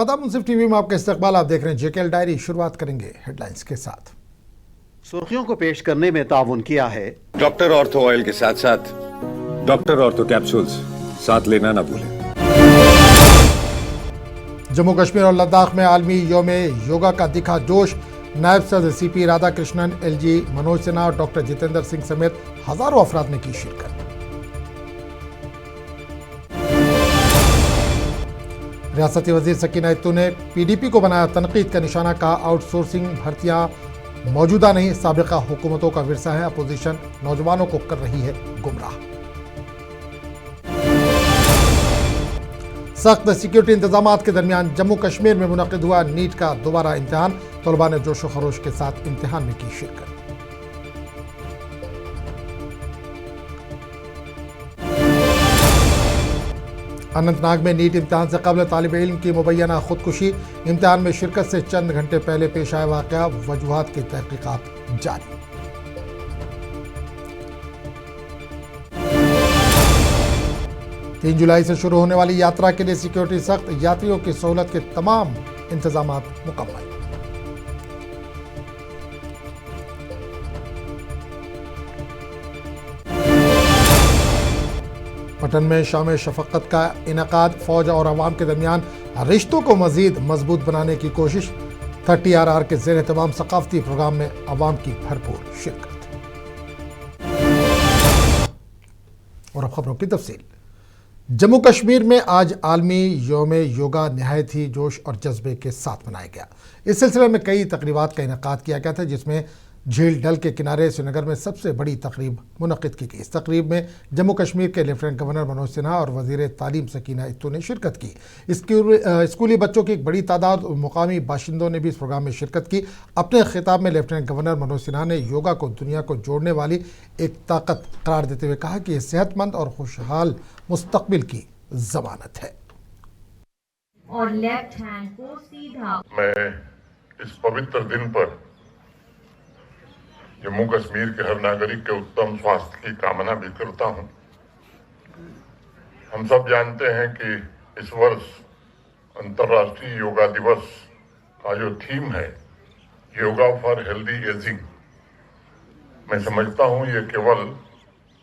آداب، منصف T V میں آپ کا استقبال. آپ دیکھ رہے ہیں JKL ڈائری. شروعات کریں گے ہیڈ لائنز کے ساتھ. سرخیوں کو پیش کرنے میں تعاون کیا ہے. ڈاکٹر آرتھو آئل کے ساتھ ساتھ ڈاکٹر آرتھو کیپسولز ساتھ لینا نہ بھولیں. جموں کشمیر اور لداخ میں عالمی یوم یوگا کا دکھا جوش. نائب صدر CP رادھا کرشنن، LG منوج سنہا اور ڈاکٹر جتیندر سنگھ سمیت ہزاروں افراد نے کی شرکت. ریاستی وزیر سکینہ اتو نے PDP کو بنایا تنقید کا نشانہ. کہا آؤٹ سورسنگ بھرتیاں موجودہ نہیں، سابقہ حکومتوں کا ورثہ ہے. اپوزیشن نوجوانوں کو کر رہی ہے گمراہ. سخت سیکیورٹی انتظامات کے درمیان جموں کشمیر میں منعقد ہوا نیٹ کا دوبارہ امتحان. طلباء نے جوش و خروش کے ساتھ امتحان میں کی شرکت. اننت ناگ میں نیٹ امتحان سے قبل طالب علم کی مبینہ خودکشی. امتحان میں شرکت سے چند گھنٹے پہلے پیش آیا واقعہ. وجوہات کی تحقیقات جاری. تین جولائی سے شروع ہونے والی یاترا کے لیے سیکیورٹی سخت. یاتریوں کی سہولت کے تمام انتظامات مکمل. پٹن میں شام شفقت کا انعقاد. فوج اور عوام کے درمیان رشتوں کو مزید مضبوط بنانے کی کوشش. 30RR کے زیر اہتمام ثقافتی پروگرام میں عوام کی بھرپور شرکت. اور اب خبروں کی تفصیل. جموں کشمیر میں آج عالمی یوم یوگا نہایت ہی جوش اور جذبے کے ساتھ منایا گیا. اس سلسلے میں کئی تقریبات کا انعقاد کیا گیا تھا، جس میں جھیل ڈل کے کنارے سری نگر میں سب سے بڑی تقریب منعقد کی گئی. اس تقریب میں جموں کشمیر کے لیفٹیننٹ گورنر منوج سنہا اور وزیر تعلیم سکینہ اتو نے شرکت کی. اسکولی بچوں کی ایک بڑی تعداد اور مقامی باشندوں نے بھی اس پروگرام میں شرکت کی. اپنے خطاب میں لیفٹیننٹ گورنر منوج سنہا نے یوگا کو دنیا کو جوڑنے والی ایک طاقت قرار دیتے ہوئے کہا کہ یہ صحت مند اور خوشحال مستقبل کی ضمانت ہے. اور لیفٹ ہینڈ کو سیدھا. میں اس پوتر دن پر جموں کشمیر کے ہر ناگرک کے اتم سواستھ کی کامنا بھی کرتا ہوں. ہم سب جانتے ہیں کہ اس ورس انترراشٹریہ یوگا دیوس کا جو تھیم ہے یوگا فار ہیلدی ایجنگ، میں سمجھتا ہوں یہ کیول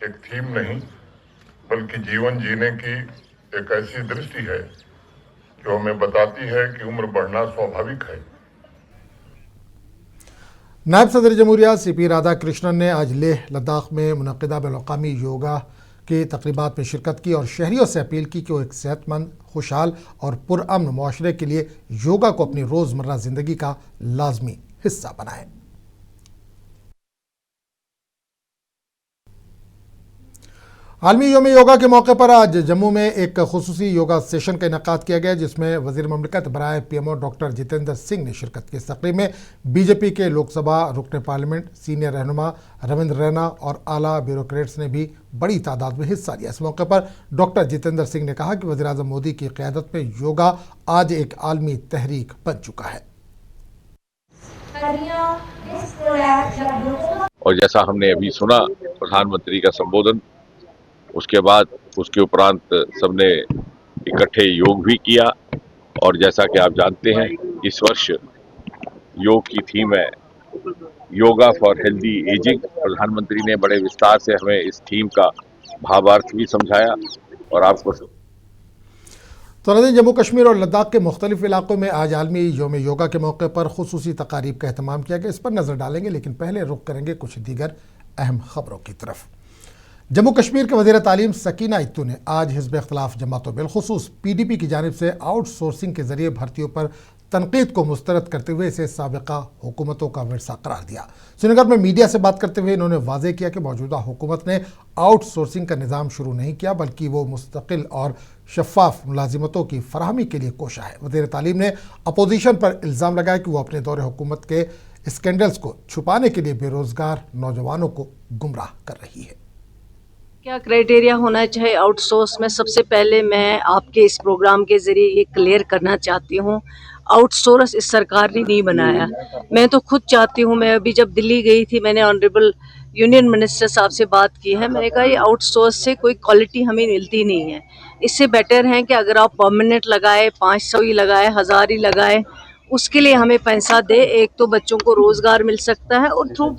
ایک تھیم نہیں بلکہ جیون جینے کی ایک ایسی درشٹی ہے جو ہمیں بتاتی ہے کہ عمر بڑھنا سوابھاوک ہے. نائب صدر جمہوریہ CP رادھا کرشنن نے آج لیہ لداخ میں منعقدہ بین الاقوامی یوگا کی تقریبات میں شرکت کی اور شہریوں سے اپیل کی کہ وہ ایک صحت مند، خوشحال اور پرامن معاشرے کے لیے یوگا کو اپنی روزمرہ زندگی کا لازمی حصہ بنائیں. عالمی یوم یوگا کے موقع پر آج جموں میں ایک خصوصی یوگا سیشن کا انعقاد کیا گیا، جس میں وزیر مملکت برائے PMO ڈاکٹر جتیندر سنگھ نے شرکت کی. اس تقریب میں BJP کے لوک سبھا رکن پارلیمنٹ، سینئر رہنما رویندر رینا اور اعلیٰ بیوروکریٹس نے بھی بڑی تعداد میں حصہ لیا. اس موقع پر ڈاکٹر جتیندر سنگھ نے کہا کہ وزیر اعظم مودی کی قیادت میں یوگا آج ایک عالمی تحریک بن چکا ہے. اور جیسا ہم نے ابھی سنا پردھان منتری کا سمبودھن، اس کے بعد اس کے اپرانت سب نے اکٹھے یوگ بھی کیا. اور جیسا کہ آپ جانتے ہیں اس ورش یوگ کی تھیم ہے یوگا فار ہیلدی ایجنگ. پردھان منتری نے بڑے وستار سے ہمیں اس تھیم کا بھاوارتھ بھی سمجھایا اور آپ کو. تو ناظرین، جموں کشمیر اور لداخ کے مختلف علاقوں میں آج عالمی یوم یوگا کے موقع پر خصوصی تقاریب کا اہتمام کیا گیا. اس پر نظر ڈالیں گے، لیکن پہلے رخ کریں گے کچھ دیگر اہم خبروں کی طرف. جموں کشمیر کے وزیر تعلیم سکینہ اتو نے آج حزب اختلاف جماعت و بالخصوص PDP کی جانب سے آؤٹ سورسنگ کے ذریعے بھرتیوں پر تنقید کو مسترد کرتے ہوئے اسے سابقہ حکومتوں کا ورثہ قرار دیا. سری نگر میں میڈیا سے بات کرتے ہوئے انہوں نے واضح کیا کہ موجودہ حکومت نے آؤٹ سورسنگ کا نظام شروع نہیں کیا، بلکہ وہ مستقل اور شفاف ملازمتوں کی فراہمی کے لیے کوشاں ہے. وزیر تعلیم نے اپوزیشن پر الزام لگایا کہ وہ اپنے دور حکومت کے اسکینڈلز کو چھپانے کے لیے بے روزگار نوجوانوں کو گمراہ کر رہی ہے. کیا کرائیٹیریا ہونا چاہیے آؤٹ سورس میں؟ سب سے پہلے میں آپ کے اس پروگرام کے ذریعے یہ کلیئر کرنا چاہتی ہوں، آؤٹ سورس اس سرکار نے نہیں بنایا. میں تو خود چاہتی ہوں، میں ابھی جب دلی گئی تھی میں نے آنریبل यूनियन मिनिस्टर साहब से बात की है। मैंने कहा ये आउटसोर्स से कोई क्वालिटी हमें मिलती नहीं है, इससे बेटर है कि अगर आप परमानेंट लगाए, 500 ही लगाए, 1000 ही लगाए, उसके लिए हमें पैसा दे। एक तो बच्चों को रोजगार मिल सकता है और थ्रू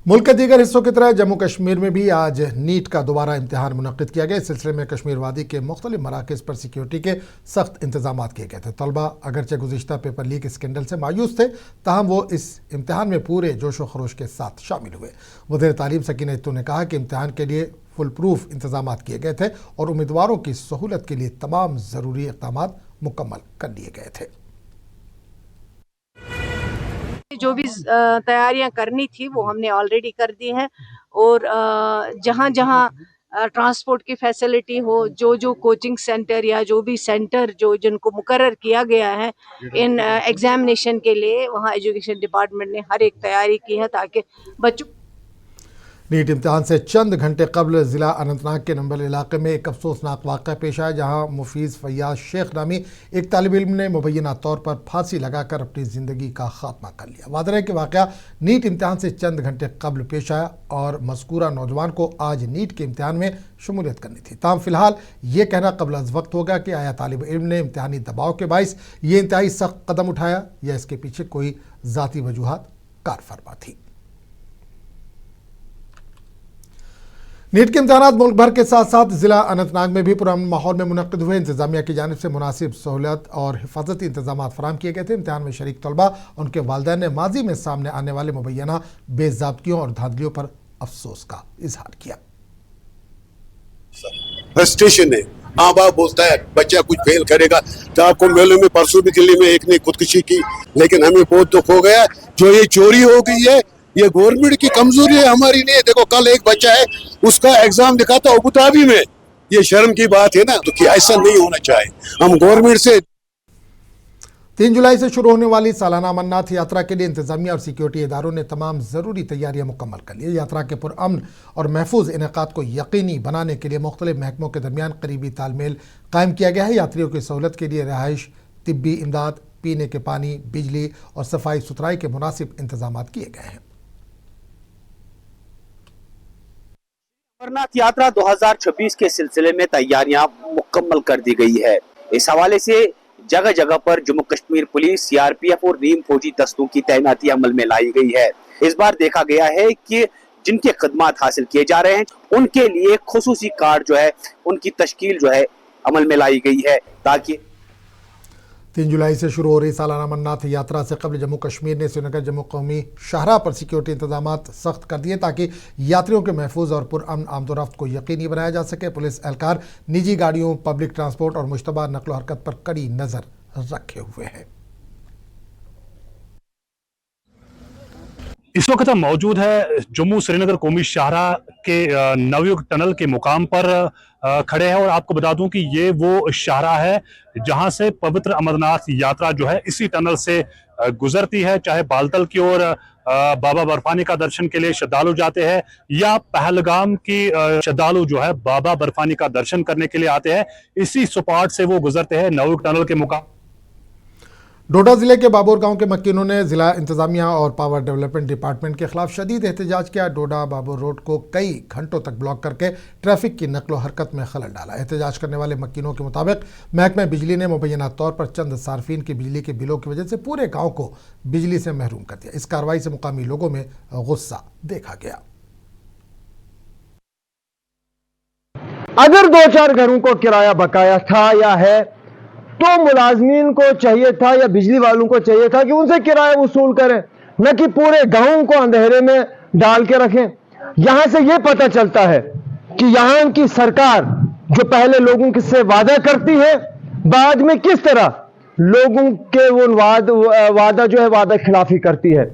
मुल्क के दीगर हिस्सों की तरह जम्मू कश्मीर में भी आज नीट का दोबारा इम्तिहान मुनक्किद किया गया। इस सिलसिले में कश्मीर वादी के मुख्तलिफ मराकज़ पर सिक्योरिटी के सख्त इंतजाम किए गए थे। तलबा अगरचे गुज़िश्ता पेपर लीक स्कैंडल से मायूस थे, ताहम वो इस इम्तिहान में पूरे जोश व खरोश के साथ शामिल हुए। वज़ीर तालीम सकीना इत्तू ने कहा कि इम्तिहान के लिए फुल प्रूफ इंतजाम किए गए थे और उम्मीदवारों की सहूलत के लिए तमाम ज़रूरी इक़दाम मुकम्मल कर लिए गए थे। जो भी तैयारियां करनी थी वो हमने ऑलरेडी कर दी हैं, और जहां जहां ट्रांसपोर्ट की फैसिलिटी हो, जो कोचिंग सेंटर या जो भी सेंटर जिनको मुकर्रर किया गया है इन एग्जामिनेशन के लिए, वहां एजुकेशन डिपार्टमेंट ने हर एक तैयारी की है ताकि बच्चों। नीट इम्तिहान से चंद घंटे कबल ज़िला अनंतनाग के नंबल इलाके में एक अफसोसनाक वाक़या पेश आया, जहां मुफीज़ फैयाज शेख नामी एक तालिब इल्म ने मुबैना तौर पर फांसी लगाकर अपनी ज़िंदगी का ख़ात्मा कर लिया। वाज़ेह है कि वाक़या नीट इम्तिहान से चंद घंटे कबल पेश आया और मज़कूरा नौजवान को आज नीट के इम्तिहान में शमूलियत करनी थी। ताहम फ़िलहाल ये कहना कबल अज़ वक्त होगा कि आया तालिब इल्म ने इम्तिहानी दबाव के बाइस ये इंतहाई सख्त कदम उठाया या इसके पीछे कोई ज़ाती वजूहात कार फरमा थी। नीट के इम्तिहानात मुल्क भर के साथ साथ ज़िला अनंतनाग में भी पुरअमन माहौल में मुनक्किद हुए। इंतजामिया की जानिब से मुनासिब सहूलत और हिफाजती इंतजाम फराहम किए गए थे। इम्तिहान में शरीक तलबा उनके वालिदैन ने माजी में सामने आने वाले मुबैना बेज़ाब्तियों और धांधलियों पर अफसोस का इजहार किया। फ्रस्ट्रेशन है, माँ बाप बोलता है बच्चा कुछ फेल करेगा। तो आपको मालूम है परसों भी दिल्ली में एक ने खुदकुशी की, लेकिन हमें बहुत दुख हो गया। जो ये चोरी हो गई है ये गवर्नमेंट की कमजोरी है, हमारी नहीं। देखो कल एक बच्चा है उसका एग्जाम लिखा था अबू धाबी में, ये शर्म की बात है ना, तो कि ऐसा नहीं होना चाहिए। हम गवर्नमेंट से 3 जुलाई से शुरू होने वाली सालाना अमरनाथ यात्रा के लिए इंतजामिया और सिक्योरिटी इदारों ने तमाम ज़रूरी तैयारियां मुकम्मल कर ली। यात्रा के पुरअमन और महफूज इनेकाद को यकीनी बनाने के लिए मुख्तलिफ महकमों के दरमियान करीबी तालमेल कायम किया गया है। यात्रियों की सहूलत के लिए रहाइश, तिब्बी इमदाद, पीने के पानी, बिजली और सफाई सुथराई के मुनासिब इंतजाम किए गए हैं। अमरनाथ यात्रा 2026 के सिलसिले में तैयारियां मुकम्मल कर दी गई है। इस हवाले से जगह जगह पर जम्मू कश्मीर पुलिस, सीआरपीएफ और नीम फौजी दस्तों की तैनाती अमल में लाई गई है। इस बार देखा गया है कि जिनके खदमात हासिल किए जा रहे हैं उनके लिए खुसूसी कार्ड जो है उनकी तश्कील जो है अमल में लाई गई है, ताकि 3 जुलाई से शुरू हो रही सालाना अमरनाथ यात्रा से कबल जम्मू कश्मीर ने श्रीनगर जम्मू कौमी शाहराह पर सिक्योरिटी इंतजाम सख्त कर दिए ताकि यात्रियों के महफूज और पुरअमन आमदोरफ्त को यकीनी बनाया जा सके। पुलिस एहलकार निजी गाड़ियों, पब्लिक ट्रांसपोर्ट और मुश्तबा नकलो हरकत पर कड़ी नज़र रखे हुए हैं। इस वक्त हम मौजूद है जम्मू श्रीनगर कौमी शाहराह के नवयुग टनल के मुकाम पर खड़े हैं, और आपको बता दूं कि ये वो शाहराह है जहां से पवित्र अमरनाथ यात्रा जो है इसी टनल से गुजरती है। चाहे बालतल की ओर बाबा बर्फानी का दर्शन के लिए श्रद्धालु जाते हैं या पहलगाम की श्रद्धालु जो है बाबा बर्फानी का दर्शन करने के लिए आते हैं, इसी स्पॉट से वो गुजरते हैं नवयुग टनल के मुकाम। डोडा जिले के बाबोर गांव के मक्कीनों ने जिला इंतजामिया और पावर डेवलपमेंट डिपार्टमेंट के खिलाफ शदीद एहतजाज किया। डोडा बाबोर रोड को कई घंटों तक ब्लॉक करके ट्रैफिक की नकलो हरकत में खलल डाला। एहतजाज करने वाले मक्कीनों के मुताबिक महकमा बिजली ने मुबैना तौर पर चंद सार्फिन की बिजली के बिलों की वजह से पूरे गाँव को बिजली से महरूम कर दिया। इस कार्रवाई से मुकामी लोगों में गुस्सा देखा गया। अगर 2-4 घरों को किराया बकाया था या है तो मुलाजमीन को चाहिए था या बिजली वालों को चाहिए था कि उनसे किराया वसूल करें, न कि पूरे गांव को अंधेरे में डाल के रखें। यहां से यह पता चलता है कि यहां की सरकार जो पहले लोगों से वादा करती है, बाद में किस तरह लोगों के वो वादा जो है वादा खिलाफी करती है।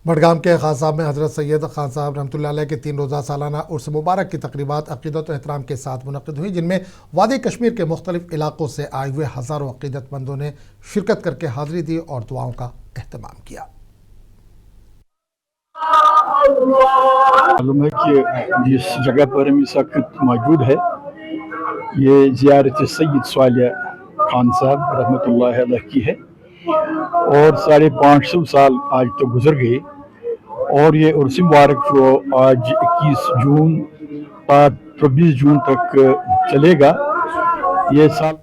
बडगाम के खान साहब में हज़रत सैयद खान साहब रहमतुल्लाह अलैह के 3 रोज़ा सालाना उर्स मुबारक की तकरीबात अक़ीदत व एहतराम के साथ मुनक़्क़िद हुई, जिनमें वादी कश्मीर के मुख्तलिफ इलाक़ों से आए हुए हज़ारों अक़ीदतमंदों ने शिरकत करके हाज़िरी दी और दुआओं का एहतमाम किया। मालूम है कि जिस जगह पर हम इस वक्त मौजूद है ये ज़ियारत सैयद स्वालिया खान साहब रहमतुल्लाह अलैह की है, और 550 साल आज तो गुजर गए और ये उर्स मुबारक जो आज 21 जून का 24 जून तक चलेगा। ये साल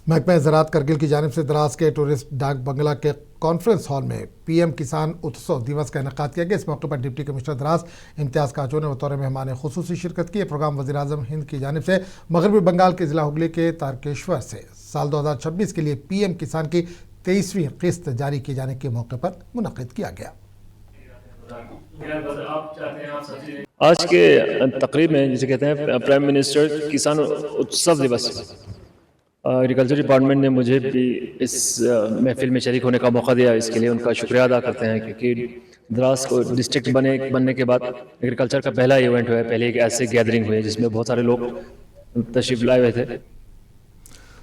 महकमा ज़राअत करगिल की जानिब से द्रास के टूरिस्ट डाक बंगला के कॉन्फ्रेंस हॉल में पीएम किसान उत्सव दिवस का इनेकाद किया गया। इस मौके पर डिप्टी कमिश्नर द्रास इम्तियाज़ काचो ने बतौर मेहमान खुसूसी शिरकत की। प्रोग्राम वज़ीर-ए-आज़म हिंद की जानिब से मगरबी बंगाल के ज़िला हुगली के तारकेश्वर से साल 2026 के लिए पीएम किसान की 23वीं किस्त जारी किए जाने के मौके पर मुनक़िद किया गया। आज के तकरीब में जिसे कहते हैं प्राइम मिनिस्टर किसान उत्सव दिवस, एग्रीकल्चर डिपार्टमेंट ने मुझे भी इस महफिल में शरीक होने का मौका दिया। इसके लिए उनका शुक्रिया अदा करते हैं क्योंकि द्रास को डिस्ट्रिक्ट बनने के बाद एग्रीकल्चर का पहला इवेंट हुआ है, पहले एक ऐसे गैदरिंग हुई जिसमें बहुत सारे लोग तशरीफ लाए हुए थे।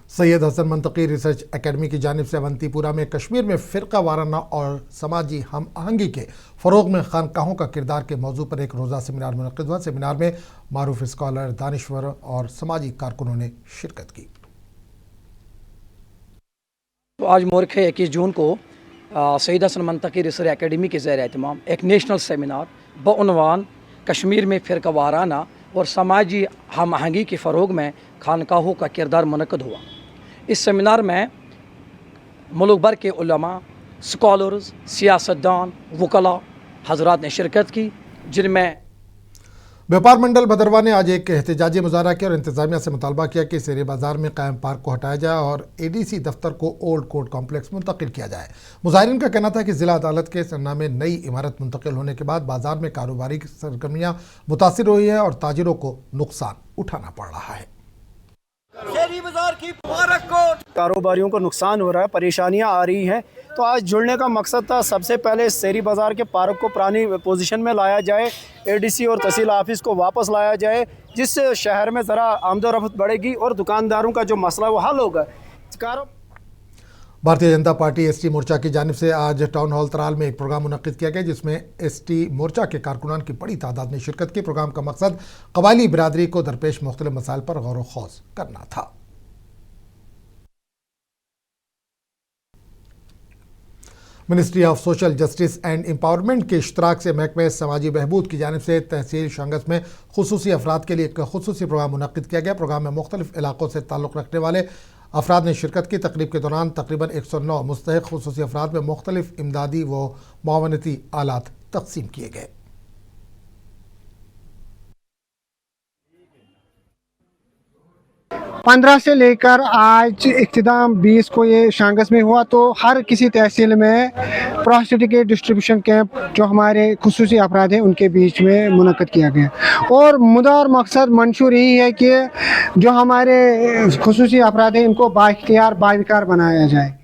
सैयद हसन मंतकी रिसर्च एकेडमी की जानिब से अवंतीपुरा में कश्मीर में फ़िरका वाराना और समाजी हम आहंगी के फ़रोग़ में खानकाहों का किरदार के मौजू पर एक रोज़ा सेमिनार मुनक़िद हुआ। सेमिनार में मारूफ स्कॉलर, दानिश्वर और समाजी कारकुनों ने शिरकत की। तो आज मोरख 21 जून को सैयद हसन मंतकी रिसर्च एकेडमी के ज़ेर एहतमाम एक नेशनल सेमिनार बउनवान कश्मीर में फ़िरका वाराना और समाजी हम आहंगी के फ़रोग़ में खानकाहों का किरदार मुनक़िद हुआ। इस सेमिनार में मुल्क भर के उलमा, स्कॉलर्स, सियासतदान, वकला हज़रात ने शिरकत की, जिनमें व्यापार मंडल भदरवा ने आज एक एहतजाजी मुजाहरा किया और इंतजामिया से मुतालबा किया कि शेर बाजार में कायम पार्क को हटाया जाए और एडीसी दफ्तर को ओल्ड कोर्ट कॉम्प्लेक्स मुंतकिल किया जाए। मुजाहिरीन का कहना था कि जिला अदालत के सरना में नई इमारत मुंतकिल होने के बाद बाजार में कारोबारी सरगर्मियाँ मुतासिर हुई है और ताजिरों को नुकसान उठाना पड़ रहा है। कारोबारियों को नुकसान हो रहा है, परेशानियां आ रही हैं। तो आज जुड़ने का मकसद था सबसे पहले शेरी बाज़ार के पार्क को पुरानी पोजीशन में लाया जाए, एडीसी और तहसील ऑफिस को वापस लाया जाए, जिससे शहर में ज़रा आमदोरफ्त बढ़ेगी और दुकानदारों का जो मसला वो हल होगा। भारतीय जनता पार्टी एसटी मोर्चा की जानिब से आज टाउन हॉल तराल में एक प्रोग्राम मुनक़िद किया गया जिसमें एसटी मोर्चा के कारकुनान की बड़ी तादाद ने शिरकत की। प्रोग्राम का मकसद कबायली बिरादरी को दरपेश मुख्तलिफ मसाइल पर गौर व खौज करना था। Ministry of social justice and empowerment के इश्तराक से महकमे समाजी बहबूद की जानिब से तहसील शंगस में खुसूसी अफराद के लिए एक खुसूसी प्रोग्राम मुनक़िद किया गया। प्रोग्राम में मुख्तलिफ इलाकों से ताल्लुक़ रखने वाले अफराद ने शिरकत की। तकरीब के दौरान तकरीबन 109 मुस्तहिक़ खुसूसी अफराद में मुख्तलिफ इमदादी व मुआवनती आलात तक़सीम किए गए। 15 से लेकर आज इख्तिताम 20 को ये शांगस में हुआ। तो हर किसी तहसील में प्रोस्टिट्यूट के डिस्ट्रीब्यूशन कैंप जो हमारे खुसूसी अफराद हैं उनके बीच में मुनक़्क़द किया गया और मुद्दा और मकसद मंशूर यही है कि जो हमारे खुसूसी अफराद हैं इनको बाइख्तियार बाविकार बनाया जाए।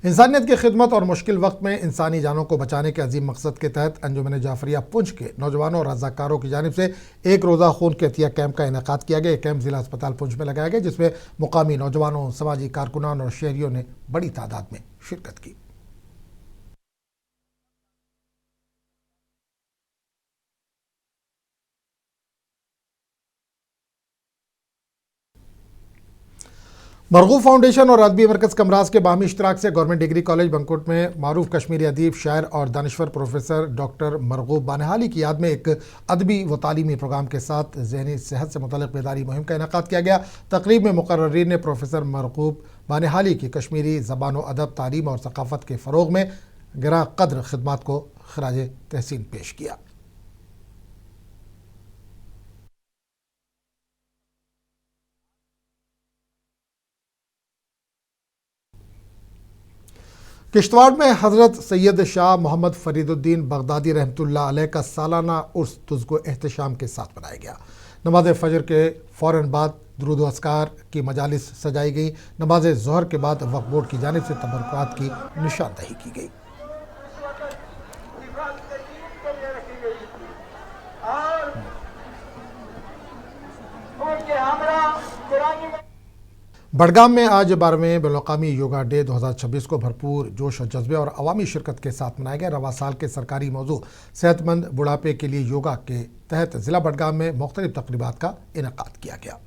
इंसानियत की खिदमत और मुश्किल वक्त में इंसानी जानों को बचाने के अजीम मकसद के तहत अंजुमन जाफरिया पुंछ के नौजवानों और रज़ाकारों की जानिब से एक रोज़ा खून के अतिया कैंप का इनेकाद किया गया। कैंप ज़िला अस्पताल पुंछ में लगाया गया जिसमें मुकामी नौजवानों, समाजी कारकुनान और शहरियों ने बड़ी तादाद में शिरकत की। मरगूब फाउंडेशन और अदबी मरकज़ कमराज के बाहमी इश्तराक से गवर्नमेंट डिग्री कॉलेज बंकुट में मारूफ कश्मीरी अदीब, शायर और दानिश्वर प्रोफेसर डॉक्टर मरगूब बानेहाली की याद में एक अदबी व तालीमी प्रोग्राम के साथ ज़हनी सेहत से मुतल्लिक़ बेदारी मुहिम का इनेकाद किया गया। तकरीब में मुकर्ररीन ने प्रोफेसर मरगूब बानेहाली की कश्मीरी ज़बान व अदब, तालीम और सकाफ़त के फ़रोग़ में गिरा क़द्र खिदमात को ख़राज तहसीन पेश किया। किश्तवाड़ में हज़रत सैयद शाह मोहम्मद फरीदुद्दीन बगदादी रहमतुल्लाह अलैह का सालाना उर्स तुज़्को एहतशाम के साथ मनाया गया। नमाज फ़जर के फ़ौरन बाद दुरूद व अस्कार की मजालिस सजाई गई। नमाज ज़ोहर के बाद वक्फ बोर्ड की जानिब से तबरुकात की निशानदही की गई। बड़गाम में आज 12वें बैनुल-अक़वामी योगा डे 2026 को भरपूर जोश और जज्बे और अवामी शिरकत के साथ मनाया गया। रवा साल के सरकारी मौजू सेहतमंद बुढ़ापे के लिए योगा के तहत ज़िला बड़गाम में मुख्तलिफ तक़रीबात का इनेकाद किया गया।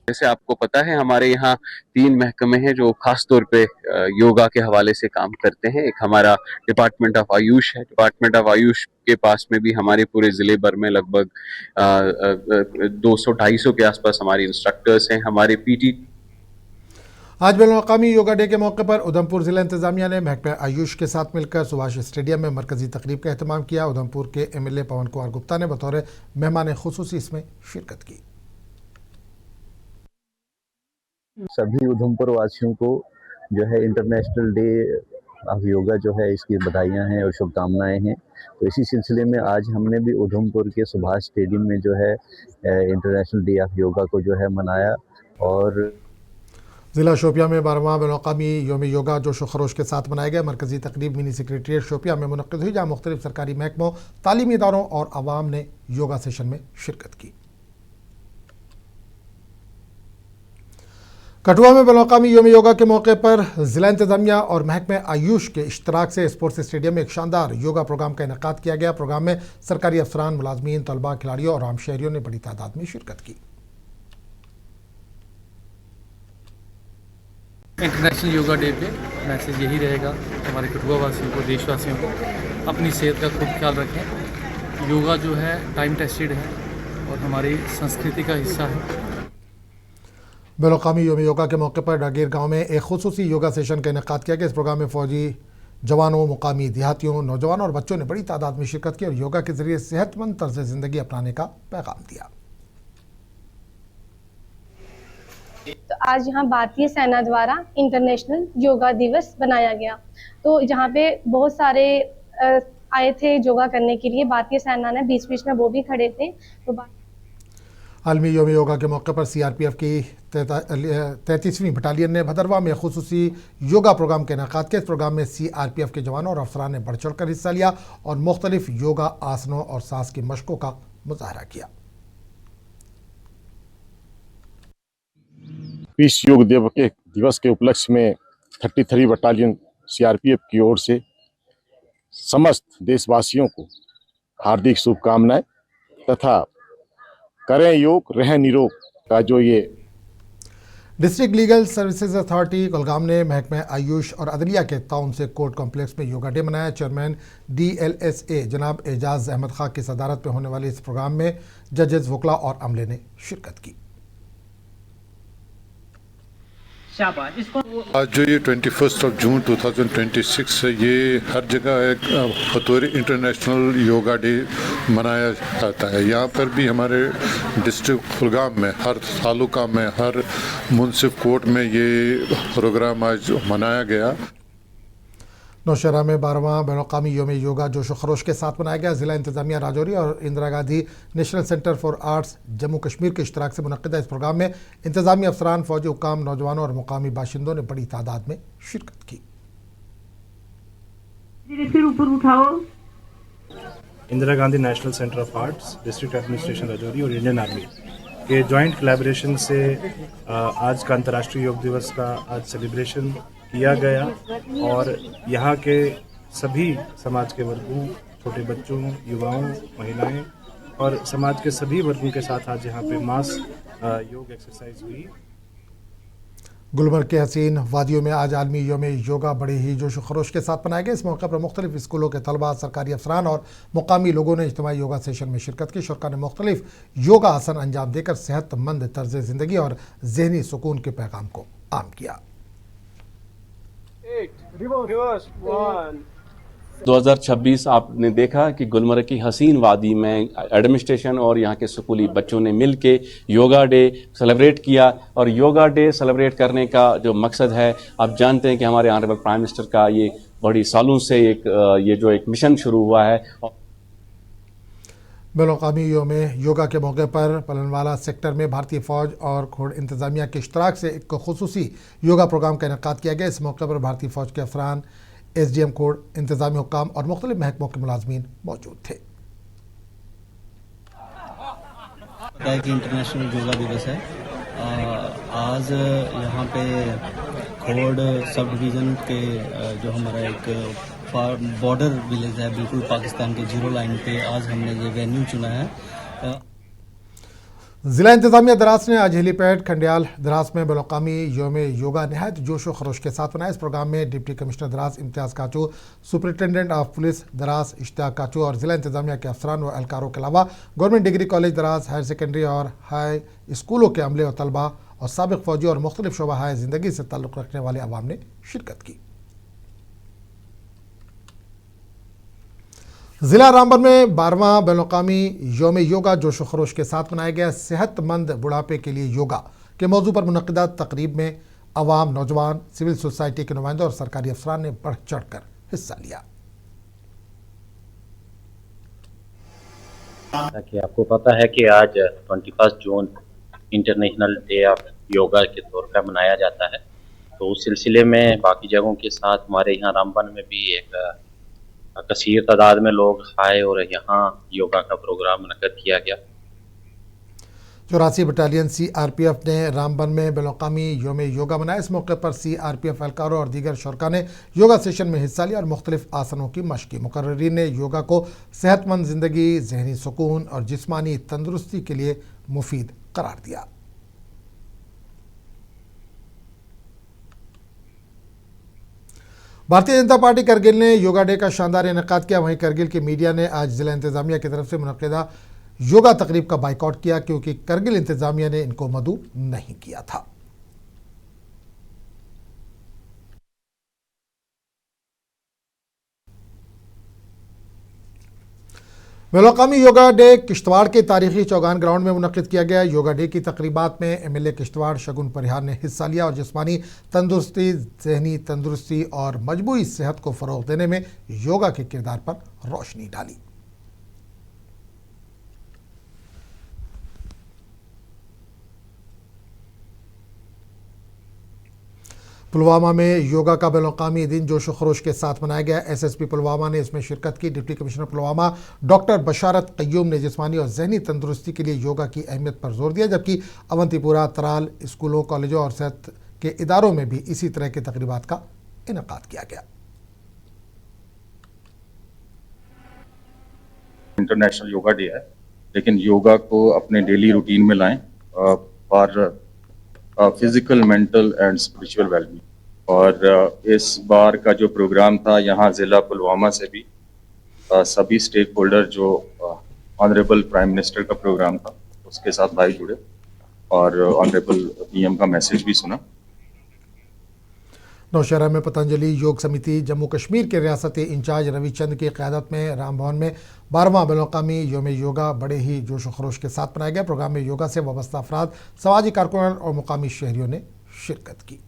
جیسے آپ کو پتا ہے ہمارے یہاں 3 محکمے ہیں جو خاص طور پہ یوگا کے حوالے سے کام کرتے ہیں. ایک ہمارا ڈپارٹمنٹ آف آیوش ہے. ڈپارٹمنٹ آف آیوش کے پاس میں بھی ہمارے پورے ضلع بھر میں لگ بھگ 200-250 کے آس پاس ہماری انسٹرکٹرز ہیں. ہمارے پی ٹی آج بین الاقوامی یوگا ڈے کے موقع پر ادھمپور ضلع انتظامیہ نے محکمہ آیوش کے ساتھ مل کر سبھاش اسٹیڈیم میں مرکزی تقریب کا اہتمام کیا. ادھمپور کے MLA پون کمار گپتا نے بطور مہمان خصوصی اس میں شرکت کی. سبھی ادھمپور واسیوں کو جو ہے انٹرنیشنل ڈے آف یوگا جو ہے اس کی بدھائیاں ہیں اور شبھ کامنائیں ہیں. تو اسی سلسلے میں آج ہم نے بھی ادھمپور کے سبھاش اسٹیڈیم میں جو ہے انٹرنیشنل ڈے آف یوگا کو جو ہے منایا. اور ضلع شوپیاں میں 12واں بین الاقوامی یوم یوگا جوش و خروش کے ساتھ منایا گیا. مرکزی تقریب منی سیکریٹریٹ شوپیاں میں منعقد ہوئی جہاں مختلف سرکاری محکموں، تعلیمی اداروں اور عوام نے یوگا سیشن میں شرکت کی. کٹھوعہ میں بین الاقوامی یوم یوگا کے موقع پر ضلع انتظامیہ اور محکمہ آیوش کے اشتراک سے اسپورٹس اسٹیڈیم میں ایک شاندار یوگا پروگرام کا انعقاد کیا گیا. پروگرام میں سرکاری افسران، ملازمین، طلباء، کھلاڑیوں اور عام شہریوں نے بڑی تعداد میں شرکت کی. انٹرنیشنل یوگا ڈے پہ میسیج یہی رہے گا ہمارے کٹھوعہ واسیوں کو، دیش واسیوں کو، اپنی صحت کا خود خیال رکھیں. یوگا جو ہے ٹائم ٹیسٹڈ ہے اور ہماری سنسکرتی کا حصہ ہے. بین الاقوامی یوم یوگا کے موقع پر ڈاگیر گاؤں میں ایک خصوصی یوگا سیشن کا انعقاد کیا گیا. اس پروگرام میں فوجی جوانوں، مقامی دیہاتیوں، نوجوانوں اور بچوں نے بڑی تعداد میں شرکت کی اور یوگا کے ذریعے صحت مند طرز زندگی اپنانے کا پیغام دیا. تو آج یہاں بھارتیہ سینا دوارا انٹرنیشنل یوگا دیوس بنایا گیا. تو جہاں پہ بہت سارے آئے تھے یوگا کرنے کے لیے. بھارتیہ سینا نے بیچ میں وہ بھی کھڑے تھے. تو عالمی یوم یوگا کے موقع پر CRPF کی 33ویں بٹالین نے بھدرواہ میں خصوصی یوگا پروگرام کا انعقاد کیا. اس پروگرام میں CRPF کے جوانوں اور افسران نے بڑھ چڑھ کر حصہ لیا اور مختلف یوگا آسنوں اور سانس کی مشقوں کا مظاہرہ کیا. پیس یوگ دیوس کے اپلکش میں 33 بٹالین CRPF کی اور سے سمست دیش واسیوں کو ہاردک شبھ کامنائیں تتھا کریں یوگ رہیں نیروگ کا جو یہ district legal services authority Kulgam نے محکمہ آیوش اور عدلیہ کے تعاون سے کورٹ کمپلیکس میں یوگا ڈے منایا. چیئرمین DLSA جناب اعجاز احمد خان کی صدارت میں ہونے والے اس پروگرام میں ججز، وکلاء اور عملے نے شرکت کی. آج جو یہ 21 جون 2026 ہے، یہ ہر جگہ ایک بطور انٹرنیشنل یوگا ڈے منایا جاتا ہے. یہاں پر بھی ہمارے ڈسٹرکٹ کولگام میں ہر تعلقہ میں، ہر منصف کورٹ میں یہ پروگرام آج منایا گیا. نوشہرہ میں 12واں بین الاقوامی یوم یوگا جوش و خروش کے ساتھ منایا گیا. ضلع انتظامیہ راجوری اور Indira Gandhi national centre for arts Jammu Kashmir کے اشتراک سے منعقدہ اس پروگرام میں انتظامی افسران، فوجی حکام، نوجوانوں اور مقامی باشندوں نے بڑی تعداد میں شرکت کی. Indira Gandhi national centre of arts, district administration Rajouri اور انڈین آرمی کے جوائنٹ کولیبریشن سے آج کا انترراشٹریہ یوگ دیوس کا آج سیلیبریشن کیا گیا اور یہاں کے سبھی سماج کے ورگوں، چھوٹے بچوں، یواؤں، مہیلائیں اور سماج کے سبھی ورگوں کے ساتھ آج یہاں پہ ماس یوگ ایکسرسائز ہوئی. گلمرگ کے حسین وادیوں میں آج عالمی یوم یوگا بڑے ہی جوش و خروش کے ساتھ منایا گیا. اس موقع پر مختلف اسکولوں کے طلباء، سرکاری افسران اور مقامی لوگوں نے اجتماعی یوگا سیشن میں شرکت کی. شرکاء نے مختلف یوگا آسن انجام دے کر صحت مند طرز زندگی اور ذہنی سکون کے پیغام کو عام کیا. 2026 آپ نے دیکھا کہ گلمرگ کی حسین وادی میں ایڈمنسٹریشن اور یہاں کے اسکولی بچوں نے مل کے یوگا ڈے سیلیبریٹ کیا. اور یوگا ڈے سیلیبریٹ کرنے کا جو مقصد ہے، آپ جانتے ہیں کہ ہمارے آنریبل پرائم منسٹر کا یہ بڑی سالوں سے ایک مشن شروع ہوا ہے. بین الاقوامی یوم یوگا کے موقع پر پلنوالا سیکٹر میں بھارتی فوج اور کھوڑ انتظامیہ کے اشتراک سے ایک خصوصی یوگا پروگرام کا انعقاد کیا گیا. اس موقع پر بھارتی فوج کے افسران، SDM کھوڑ، انتظامی حکام اور مختلف محکموں کے ملازمین موجود تھے. انٹرنیشنل یوگا دیوس ہے. آج یہاں پہ کھوڑ سب ڈویژن کے جو ہمارا ایک بارڈر ولیج ہے بالکل پاکستان کے 0 لائن پہ، آج ہم نے یہ وینیو چنا ہے. जिला इंतजामिया द्रास ने आज हेलीपैड खंडियाल द्रास में बैनुल-अक़वामी योम योगा नहायत जोश व खरोश के साथ मनाया। इस प्रोग्राम में deputy commissioner Dras Imtiyaz Kachu, superintendent of police Dras Ishtiyaq Kachu और जिला इंतजामिया के अफसरान व एहलकारों के अलावा government degree college Dras, higher secondary और हाई स्कूलों के अमले और तलबा और साबिक फौजी और मुख्तलिफ शोबा हाय ज़िंदगी से ताल्लुक़ रखने वाले अवाम ने शिरकत की। जिला रामबन में 12वां बैनुल-अक़वामी योम योगा जोश व खरोश के साथ मनाया गया। सेहतमंद बुढ़ापे के लिए योगा के मौजू पर मुनक़िदा तकरीब में अवाम, नौजवान, सिविल सोसाइटी के नुमाइंदे और सरकारी अफसरान ने बढ़ चढ़ कर हिस्सा लिया। कि आपको पता है कि आज 21 जून इंटरनेशनल डे ऑफ योगा के तौर पर मनाया जाता है, तो उस सिलसिले में बाकी जगहों के साथ हमारे यहाँ रामबन में भी एक कसीर तादाद में लोग आए और यहाँ योगा का प्रोग्राम मुनक्कद किया गया। 84 बटालियन CRPF ने रामबन में बैनुल-अक़वामी योम योगा मनाया। इस मौके पर CRPF एहलकारों और दीगर शुरका ने योगा सेशन में हिस्सा लिया और मुख्तलिफ आसनों की मशक की। मुकर्ररीन ने योगा को सेहतमंद ज़िंदगी, जहनी सुकून और जिस्मानी तंदुरुस्ती के लिए मुफीद करार दिया। भारतीय जनता पार्टी करगिल ने योगा डे का शानदार इनेकाद किया। वहीं करगिल की मीडिया ने आज जिला इंतजामिया की तरफ से मुनक़िदा योगा तकरीब का बाइकआउट किया क्योंकि करगिल इंतजामिया ने इनको मदऊ नहीं किया था। बैनुल-अक़वामी योगा डे किश्तवाड़ के तारीखी चौगान ग्राउंड में मुनक़िद किया गया। योगा डे की तकरीबात में MLA किश्तवाड़ शगुन परिहार ने हिस्सा लिया और जिस्मानी तंदुरुस्ती, जहनी तंदुरुस्ती और मजबूती सेहत को फ़रोग़ देने में योगा के किरदार पर रोशनी डाली। पुलवामा में योगा का बैनुल-अक़वामी दिन जोश व खरोश के साथ मनाया गया। SSP पुलवामा ने इसमें शिरकत की। डिप्टी कमिश्नर पुलवामा डॉक्टर बशारत क़य्यूम ने जिस्मानी और जहनी तंदुरुस्ती के लिए योगा की अहमियत पर जोर दिया, जबकि अवंतीपुरा, तराल स्कूलों, कॉलेजों और सेहत के इदारों में भी इसी तरह के तकरीबात का इनेकाद किया गया। इंटरनेशनल योगा डे है, लेकिन योगा को अपने डेली रूटीन में लाएं for physical, mental and spiritual wellbeing. और इस बार का जो प्रोग्राम था, यहाँ ज़िला पुलवामा से भी सभी स्टेक होल्डर, जो ऑनरेबल प्राइम मिनिस्टर का प्रोग्राम था उसके साथ भाई जुड़े और ऑनरेबल PM का मैसेज भी सुना। नौशहरा में पतंजलि योग समिति जम्मू कश्मीर के रियासती इंचार्ज रविचंद की क़यादत में राम भवन में 12वां बैनुल-अक़वामी योम योगा बड़े ही जोश व खरोश के साथ मनाया गया। प्रोग्राम में योगा से वाबस्ता अफराद, समाजी कारकुनान और मुकामी शहरियों ने शिरकत की।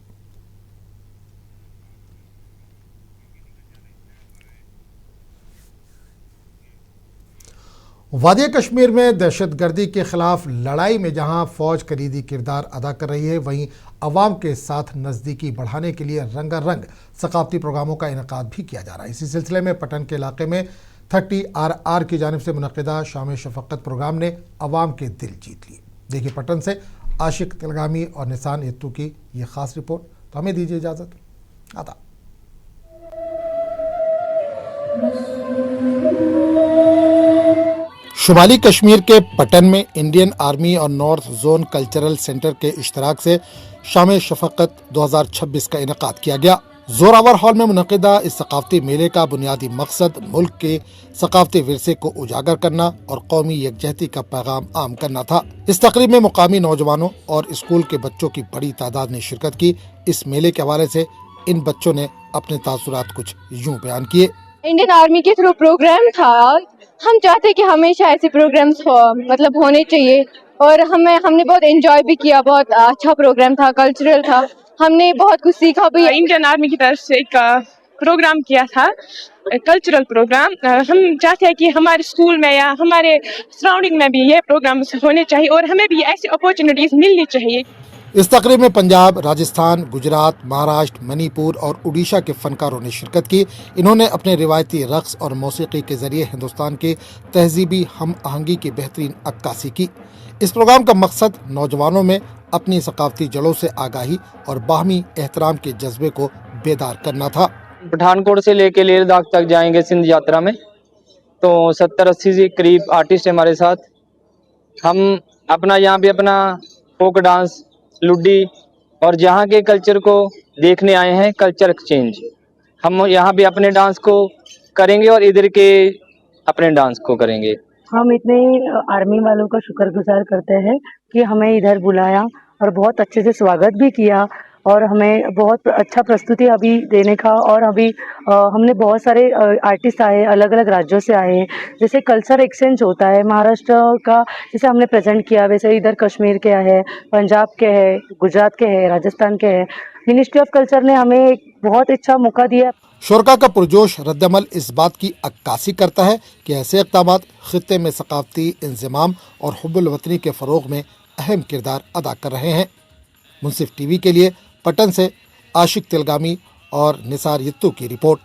वादी कश्मीर में दहशतगर्दी के खिलाफ लड़ाई में जहां फौज कलीदी किरदार अदा कर रही है, वहीं अवाम के साथ नज़दीकी बढ़ाने के लिए रंगारंग सकाफती प्रोग्रामों का इनेकाद भी किया जा रहा है। इसी सिलसिले में पटन के इलाके में 30RR की जानिब से मुनक़िदा शाम शफ़क़त प्रोग्राम ने अवाम के दिल जीत लिए। देखिए पटन से आशिक तिलगामी और निसान यत्तू की ये ख़ास रिपोर्ट। तो हमें दीजिए इजाज़त, आदाब। शुमाली कश्मीर के पटन में इंडियन आर्मी और नॉर्थ जोन कल्चरल सेंटर के इश्तराक से शाम शफ़क़त 2026 का इनेकाद किया गया। जोरावर हॉल में मुनक़िदा इस सकाफती मेले का बुनियादी मकसद मुल्क के सकाफती विरसे को उजागर करना और कौमी यकजहती का पैगाम आम करना था। इस तकरीब में मुकामी नौजवानों और स्कूल के बच्चों की बड़ी तादाद ने शिरकत की। इस मेले के हवाले से इन बच्चों ने अपने तासुरात कुछ यूँ बयान किए। इंडियन आर्मी के थ्रू प्रोग्राम था, हम चाहते कि हमेशा ऐसे प्रोग्राम्स होने चाहिए और हमने बहुत एंजॉय भी किया। बहुत अच्छा प्रोग्राम था, कल्चरल था, हमने बहुत कुछ सीखा भी। इंडियन आर्मी की तरफ से एक प्रोग्राम किया था, कल्चरल प्रोग्राम। हम चाहते हैं कि हमारे स्कूल में या हमारे सराउंडिंग में भी ये प्रोग्राम होने चाहिए और हमें भी ऐसी अपॉर्चुनिटीज मिलनी चाहिए। इस तकरीब में पंजाब, राजस्थान, गुजरात, महाराष्ट्र, मणिपुर और उड़ीसा के फनकारों ने शिरकत की। इन्होंने अपने रिवायती रक़्स और मौसीकी के जरिए हिंदुस्तान के तहजीबी हम आहंगी की बेहतरीन अक्कासी की। इस प्रोग्राम का मकसद नौजवानों में अपनी सकाफती जड़ों से आगाही और बाहमी एहतराम के जज्बे को बेदार करना था। पठानकोट से लेके लेह लद्दाख तक जाएंगे सिंध यात्रा में, तो 70-80 के करीब आर्टिस्ट हमारे साथ। हम अपना यहाँ पे अपना फोक डांस, लुड्डी और जहाँ के कल्चर को देखने आए हैं, कल्चर एक्सचेंज। हम यहाँ पे अपने डांस को करेंगे और इधर के अपने डांस को करेंगे। हम इतने आर्मी वालों का शुक्रगुजार करते हैं कि हमें इधर बुलाया और बहुत अच्छे से स्वागत भी किया और हमें बहुत अच्छा प्रस्तुति अभी देने का। और अभी हमने बहुत सारे आर्टिस्ट आए, अलग अलग राज्यों से आए हैं। जैसे कल्चर एक्सचेंज होता है महाराष्ट्र का, जैसे हमने प्रेजेंट किया, वैसे इधर कश्मीर के है, पंजाब के है, गुजरात के है, राजस्थान के है। मिनिस्ट्री ऑफ कल्चर ने हमें एक बहुत अच्छा मौका दिया। शुरा का पुरजोश रद्दमल इस बात की अक्कासी करता है कि ऐसे इक़दाम खित्ते में सकाफ़ती इंज़माम और हुब्बुल वतनी के फ़रोग़ में अहम किरदार अदा कर रहे हैं। मुंसिफ टीवी के लिए पटन से आशिक तिलगामी और निसार यत्तू की रिपोर्ट।